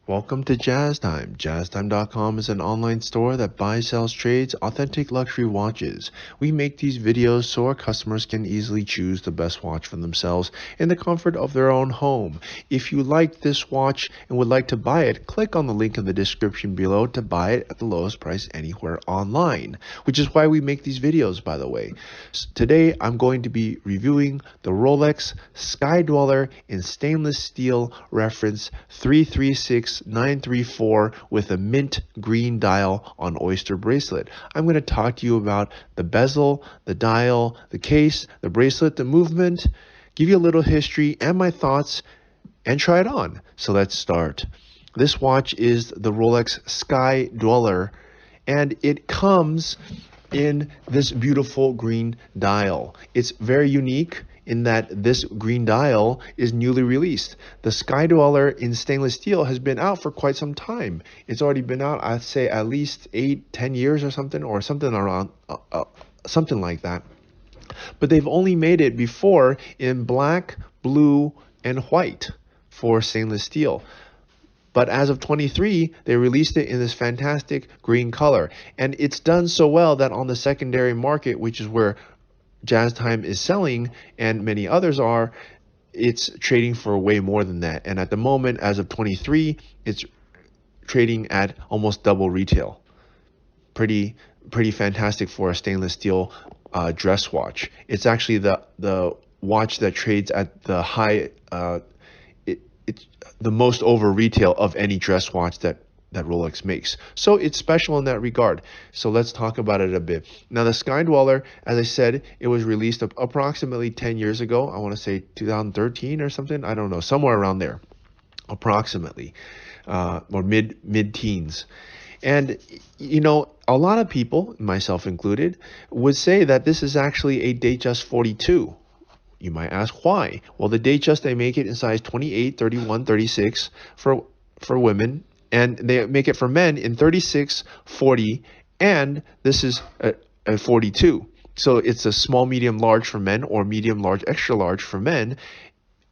Welcome to Jazz Time. JazzTime.com is an online store that buys, sells, trades authentic luxury watches. We make these videos so our customers can easily choose the best watch for themselves in the comfort of their own home. If you like this watch and would like to buy it, click on the link in the description below to buy it at the lowest price anywhere online, which is why we make these videos, by the way. Today, I'm going to be reviewing the Rolex Sky-Dweller in stainless steel reference 336934 with a mint green dial on Oyster Bracelet. I'm going to talk to you about the bezel, the dial, the case, the bracelet, the movement, give you a little history and my thoughts, and try it on. So let's start. This watch is the Rolex Sky-Dweller, and it comes in this beautiful green dial. It's very unique in that this green dial is newly released. The Sky-Dweller in stainless steel has been out for quite some time. It's already been out, I'd say, at least 8-10 years or something around something like that. But they've only made it before in black, blue, and white for stainless steel. But as of 23, they released it in this fantastic green color. And it's done so well that on the secondary market, which is where Jazz Time is selling and many others are, it's trading for way more than that. And at the moment, as of 23, it's trading at almost double retail. Pretty fantastic for a stainless steel dress watch. It's actually the watch that trades at the high it's the most over retail of any dress watch that Rolex makes. So it's special in that regard. So let's talk about it a bit. Now the Sky-Dweller, as I said, it was released approximately 10 years ago. I want to say 2013 or something. I don't know, somewhere around there, approximately, or mid-teens. And, you know, a lot of people, myself included, would say that this is actually a Datejust 42. You might ask why. Well, the Datejust, they make it in size 28, 31, 36 for women, and they make it for men in 36, 40, and this is a 42. So it's a small, medium, large for men, or medium, large, extra large for men.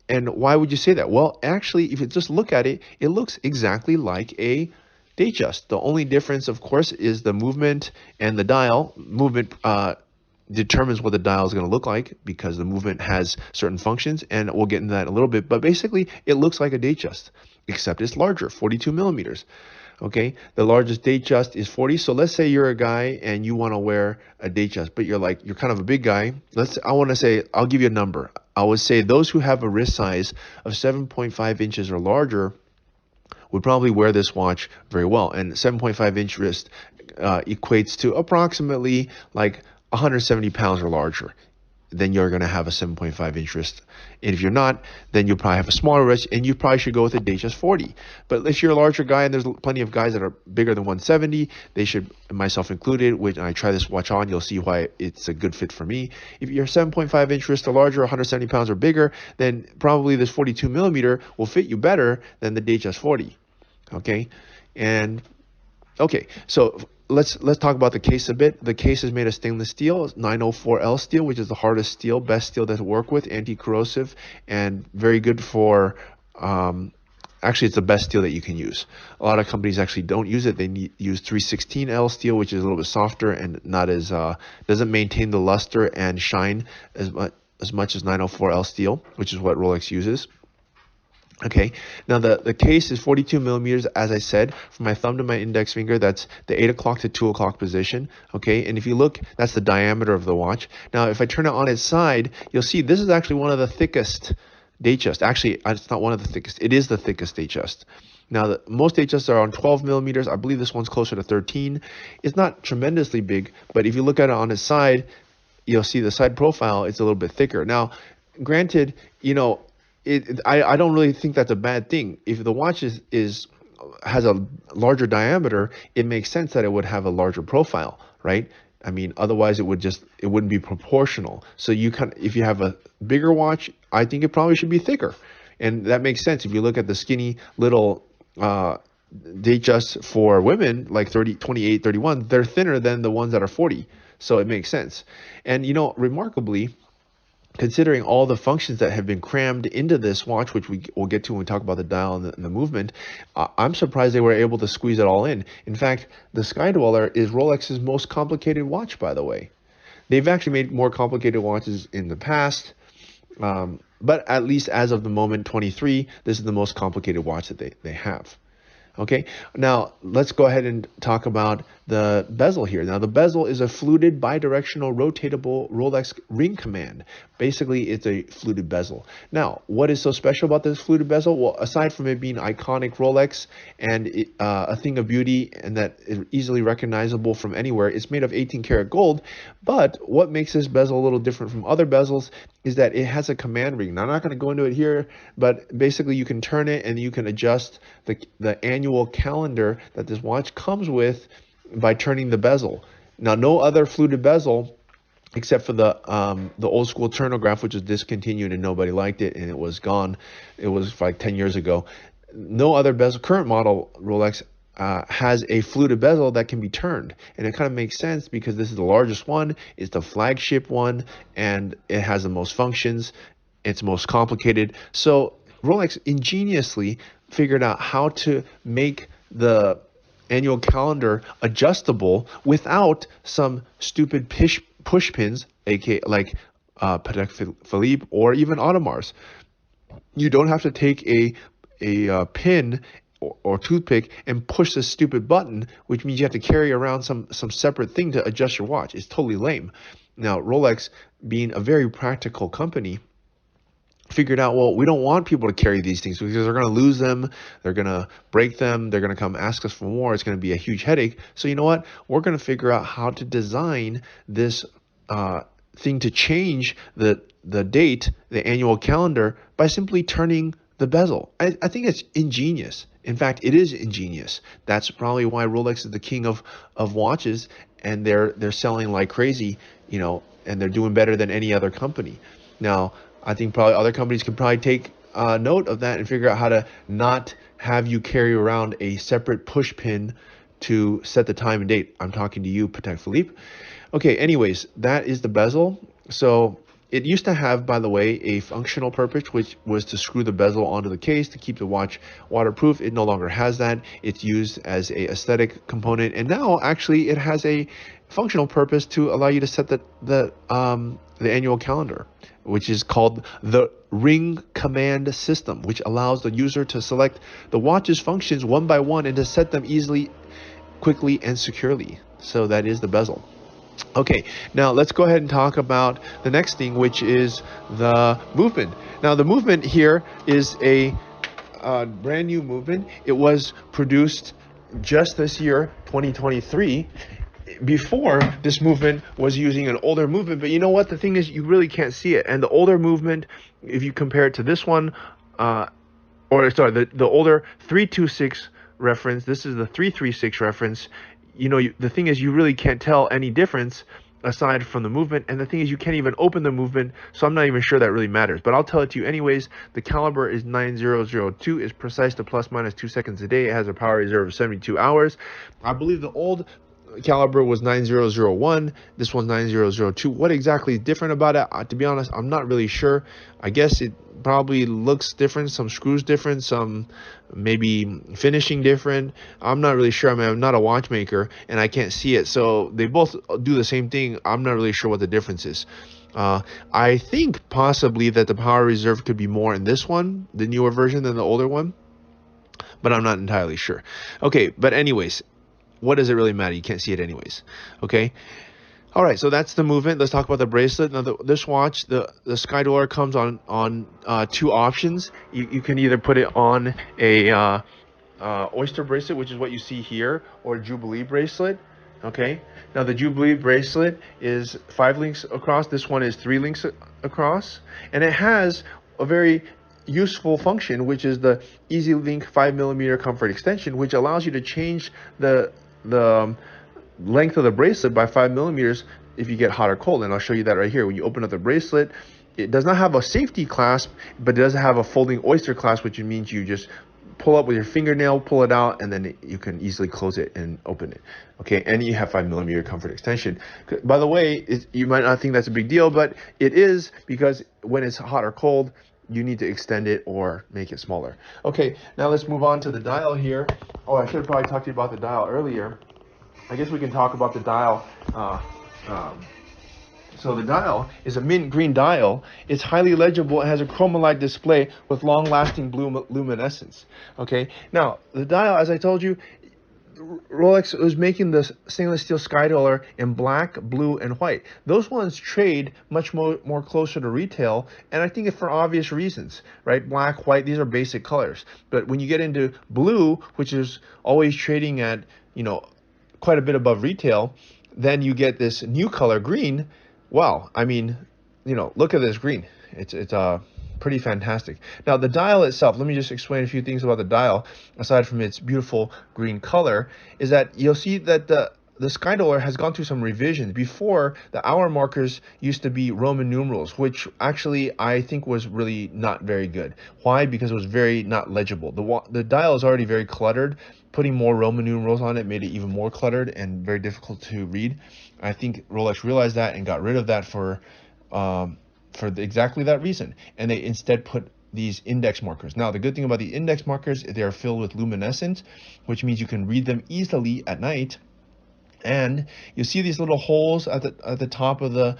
And why would you say that? Well, actually, if you just look at it, it looks exactly like a Datejust. The only difference, of course, is the movement and the dial. Movement determines what the dial is going to look like because the movement has certain functions, and we'll get into that in a little bit. But basically, it looks like a Datejust, except it's larger, 42 millimeters. Okay, the largest Datejust is 40. So let's say you're a guy and you want to wear a Datejust, but you're kind of a big guy. I'll give you a number. I would say those who have a wrist size of 7.5 inches or larger would probably wear this watch very well. And 7.5 inch wrist equates to approximately like 170 pounds or larger. Then you're going to have a 7.5 inch wrist. And if you're not, then you'll probably have a smaller wrist, and you probably should go with a Datejust 40. But if you're a larger guy, and there's plenty of guys that are bigger than 170, they should, myself included, when I try this watch on, you'll see why it's a good fit for me. If you're 7.5 inch wrist or larger, 170 pounds or bigger, then probably this 42 millimeter will fit you better than the Datejust 40. Okay, so let's talk about the case a bit. The case is made of stainless steel, 904L steel, which is the hardest steel, best steel to work with, anti-corrosive, and very good for. Actually, it's the best steel that you can use. A lot of companies actually don't use it. They use 316L steel, which is a little bit softer and not as doesn't maintain the luster and shine as much as 904L steel, which is what Rolex uses. Okay, now the case is 42 millimeters, as I said, from my thumb to my index finger. That's the 8 o'clock to 2 o'clock position. Okay, and if you look, that's the diameter of the watch. Now, if I turn it on its side, you'll see this is actually one of the thickest Datejust. Actually, it's not one of the thickest. It is the thickest Datejust. Now, most Datejusts are on 12 millimeters. I believe this one's closer to 13. It's not tremendously big, but if you look at it on its side, you'll see the side profile. It's a little bit thicker. Now, granted, you know, I don't really think that's a bad thing. If the watch has a larger diameter, it makes sense that it would have a larger profile, right? I mean, otherwise it wouldn't be proportional. So if you have a bigger watch, I think it probably should be thicker, and that makes sense. If you look at the skinny little Datejust for women, like 30, 28, 31, they're thinner than the ones that are 40. So it makes sense. And you know, remarkably, considering all the functions that have been crammed into this watch, which we'll get to when we talk about the dial and the movement, I'm surprised they were able to squeeze it all in. In fact, the Sky-Dweller is Rolex's most complicated watch, by the way. They've actually made more complicated watches in the past, but at least as of the moment 23, this is the most complicated watch that they have. Okay, now let's go ahead and talk about the bezel here. Now the bezel is a fluted bidirectional rotatable Rolex ring command. Basically, it's a fluted bezel. Now, what is so special about this fluted bezel? Well, aside from it being iconic Rolex and a thing of beauty and that is easily recognizable from anywhere, it's made of 18 karat gold. But what makes this bezel a little different from other bezels is that it has a command ring. Now, I'm not going to go into it here, but basically you can turn it and you can adjust the annual calendar that this watch comes with by turning the bezel. Now, no other fluted bezel, except for the old school chronograph, which was discontinued and nobody liked it and it was gone. It was like 10 years ago. No other bezel, current model Rolex has a fluted bezel that can be turned, and it kind of makes sense because this is the largest one, it's the flagship one, and it has the most functions, it's most complicated. So Rolex ingeniously figured out how to make the annual calendar adjustable without some stupid push pins, aka like Patek Philippe or even Audemars. You don't have to take a pin or toothpick and push this stupid button, which means you have to carry around some separate thing to adjust your watch. It's totally lame. Now, Rolex, being a very practical company, figured out, well, we don't want people to carry these things because they're going to lose them, they're going to break them, they're going to come ask us for more, it's going to be a huge headache. So you know what? We're going to figure out how to design this thing to change the date, the annual calendar, by simply turning the bezel. I think it's ingenious. In fact, it is ingenious. That's probably why Rolex is the king of watches, and they're selling like crazy, you know, and they're doing better than any other company. Now, I think probably other companies could probably take note of that and figure out how to not have you carry around a separate push pin to set the time and date. I'm talking to you, Patek Philippe. Okay, anyways, that is the bezel. So it used to have, by the way, a functional purpose, which was to screw the bezel onto the case to keep the watch waterproof. It no longer has that. It's used as a aesthetic component, and now actually it has a functional purpose to allow you to set the annual calendar, which is called the ring command system, which allows the user to select the watch's functions one by one and to set them easily, quickly, and securely. So that is the bezel. Okay, now let's go ahead and talk about the next thing, which is the movement. Now the movement here is a brand new movement. It was produced just this year, 2023. Before, this movement was using an older movement, but you know what? The thing is, you really can't see it. And the older movement, if you compare it to this one, the older 326 reference, this is the 336 reference. You know, the thing is, you really can't tell any difference aside from the movement, and the thing is, you can't even open the movement, so I'm not even sure that really matters, but I'll tell it to you anyways. The caliber is 9002, is precise to plus minus 2 seconds a day. It has a power reserve of 72 hours. I believe the old caliber was 9001, this one's 9002. What exactly is different about it? To be honest, I'm not really sure. I guess it probably looks different, some screws different, some maybe finishing different. I'm not really sure. I mean, I'm not a watchmaker and I can't see it, so they both do the same thing. I'm not really sure what the difference is. I think possibly that the power reserve could be more in this one, the newer version, than the older one, but I'm not entirely sure. Okay, but anyways, what does it really matter? You can't see it anyways. Okay. All right. So that's the movement. Let's talk about the bracelet. Now, this watch, the Sky-Dweller, comes on two options. You can either put it on a Oyster bracelet, which is what you see here, or a Jubilee bracelet. Okay. Now the Jubilee bracelet is 5 links across. This one is 3 links across, and it has a very useful function, which is the Easy Link 5mm comfort extension, which allows you to change the length of the bracelet by 5mm if you get hot or cold. And I'll show you that right here. When you open up the bracelet, it does not have a safety clasp, but it does have a folding Oyster clasp, which means you just pull up with your fingernail, pull it out, and then you can easily close it and open it. Okay, and you have 5mm comfort extension. By the way, you might not think that's a big deal, but it is, because when it's hot or cold, you need to extend it or make it smaller. Okay, now let's move on to the dial here. Oh, I should have probably talked to you about the dial earlier. I guess we can talk about the dial. So the dial is a mint green dial. It's highly legible. It has a chroma-light display with long-lasting blue luminescence. Okay. Now the dial, as I told you, Rolex was making the stainless steel Sky-Dweller in black, blue, and white. Those ones trade much more closer to retail, and I think it's for obvious reasons, right? Black, white, these are basic colors. But when you get into blue, which is always trading at, quite a bit above retail, then you get this new color, green. Wow, I mean, look at this green. It's pretty fantastic. Now the dial itself, let me just explain a few things about the dial, aside from its beautiful green color, is that you'll see that the Sky-Dweller has gone through some revisions. Before, the hour markers used to be Roman numerals, which actually I think was really not very good. Why? Because it was very not legible. The dial is already very cluttered. Putting more Roman numerals on it made it even more cluttered and very difficult to read. I think Rolex realized that and got rid of that for exactly that reason. And they instead put these index markers. Now, the good thing about the index markers, they are filled with luminescence, which means you can read them easily at night. And you see these little holes at the top of the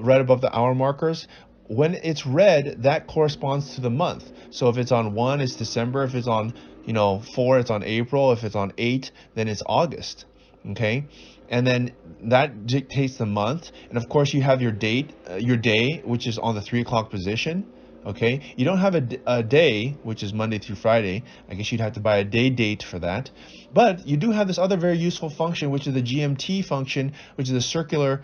right above the hour markers. When it's red, that corresponds to the month. So if it's on 1, it's December. If it's on 4, it's on April. If it's on 8, then it's August. Okay, and then that dictates the month. And of course, you have your date, your day, which is on the 3 o'clock position. Okay, you don't have a day, which is Monday through Friday. I guess you'd have to buy a day date for that. But you do have this other very useful function, which is the GMT function, which is a circular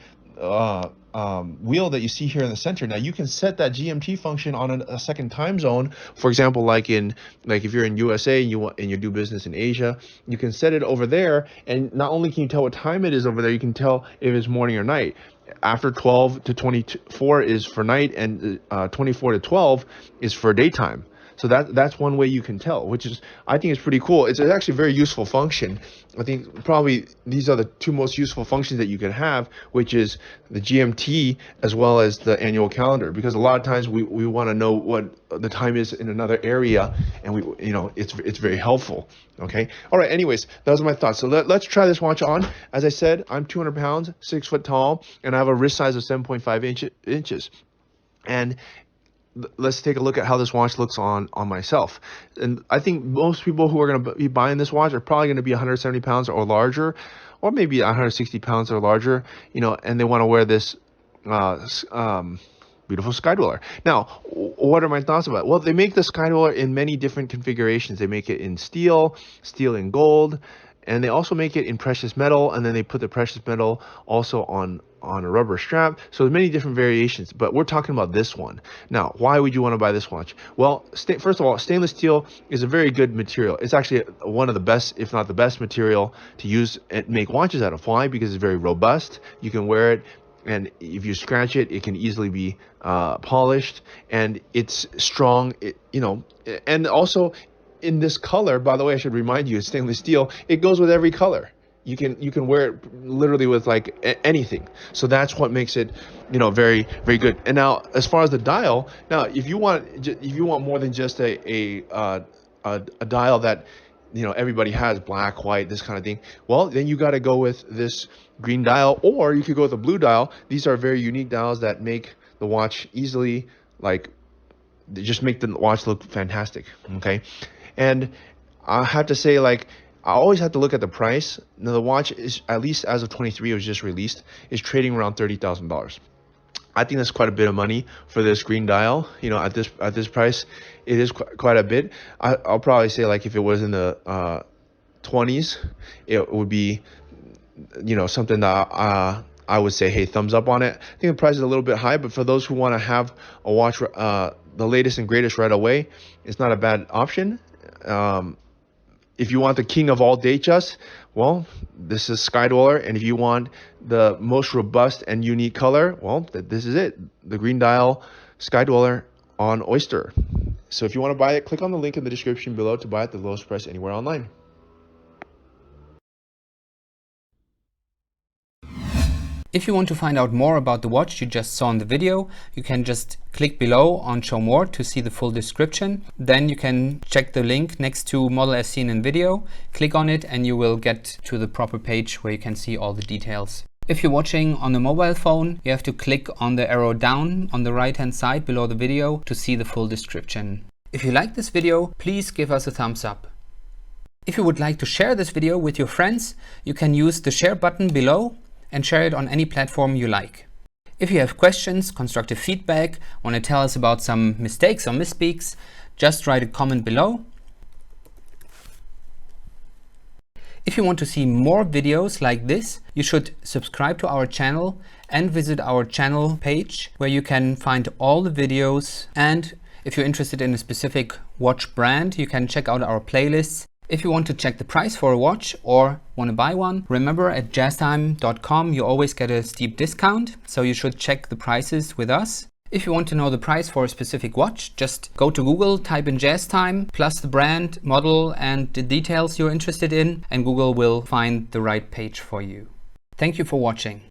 wheel that you see here in the center. Now you can set that GMT function on a second time zone. For example, like if you're in USA and you do business in Asia, you can set it over there, and not only can you tell what time it is over there, you can tell if it's morning or night. After 12 to 24 is for night, and 24 to 12 is for daytime. So that's one way you can tell, which is, I think, is pretty cool. It's actually a very useful function. I think probably these are the two most useful functions that you can have, which is the GMT as well as the annual calendar, because a lot of times we want to know what the time is in another area, and it's very helpful. Okay. All right. Anyways, those are my thoughts. So let's try this watch on. As I said, I'm 200 pounds, 6 foot tall, and I have a wrist size of 7.5 inches. And let's take a look at how this watch looks on myself. And I think most people who are going to be buying this watch are probably going to be 170 pounds or larger, or maybe 160 pounds or larger, and they want to wear this beautiful Sky-Dweller. Now, what are my thoughts about it? Well, they make the Sky-Dweller in many different configurations. They make it in steel and gold, and they also make it in precious metal, and then they put the precious metal also on a rubber strap. So there's many different variations, but we're talking about this one. Now, why would you want to buy this watch? Well, first of all, stainless steel is a very good material. It's actually one of the best, if not the best material to use and make watches out of. Why? Because it's very robust. You can wear it, and if you scratch it, it can easily be polished, and it's strong, and also in this color, by the way, I should remind you, it's stainless steel. It goes with every color. You can wear it literally with like anything. So that's what makes it, very, very good. And now, as far as the dial, now if you want more than just a dial that everybody has, black, white, this kind of thing, well, then you got to go with this green dial, or you could go with a blue dial. These are very unique dials that make the watch easily, they just make the watch look fantastic. Okay, and I have to say, I always have to look at the price. Now, the watch is, at least as of 23, it was just released, is trading around $30,000. I think that's quite a bit of money for this green dial. At this price, it is quite a bit. I'll probably say, if it was in the 20s, it would be, something that I would say, hey, thumbs up on it. I think the price is a little bit high, but for those who want to have a watch, the latest and greatest right away, it's not a bad option. If you want the king of all Datejust, well, this is Sky-Dweller. And if you want the most robust and unique color, well, this is it. The green dial Sky-Dweller on Oyster. So if you want to buy it, click on the link in the description below to buy it at the lowest price anywhere online. If you want to find out more about the watch you just saw in the video, you can just click below on show more to see the full description. Then you can check the link next to model as seen in video, click on it and you will get to the proper page where you can see all the details. If you're watching on a mobile phone, you have to click on the arrow down on the right hand side below the video to see the full description. If you like this video, please give us a thumbs up. If you would like to share this video with your friends, you can use the share button below and share it on any platform you like. If you have questions, constructive feedback, want to tell us about some mistakes or misspeaks, just write a comment below. If you want to see more videos like this, you should subscribe to our channel and visit our channel page where you can find all the videos. And if you're interested in a specific watch brand, you can check out our playlists. If you want to check the price for a watch or want to buy one, remember at jazztime.com you always get a steep discount, so you should check the prices with us. If you want to know the price for a specific watch, just go to Google, type in JazzTime plus the brand, model and the details you're interested in, and Google will find the right page for you. Thank you for watching.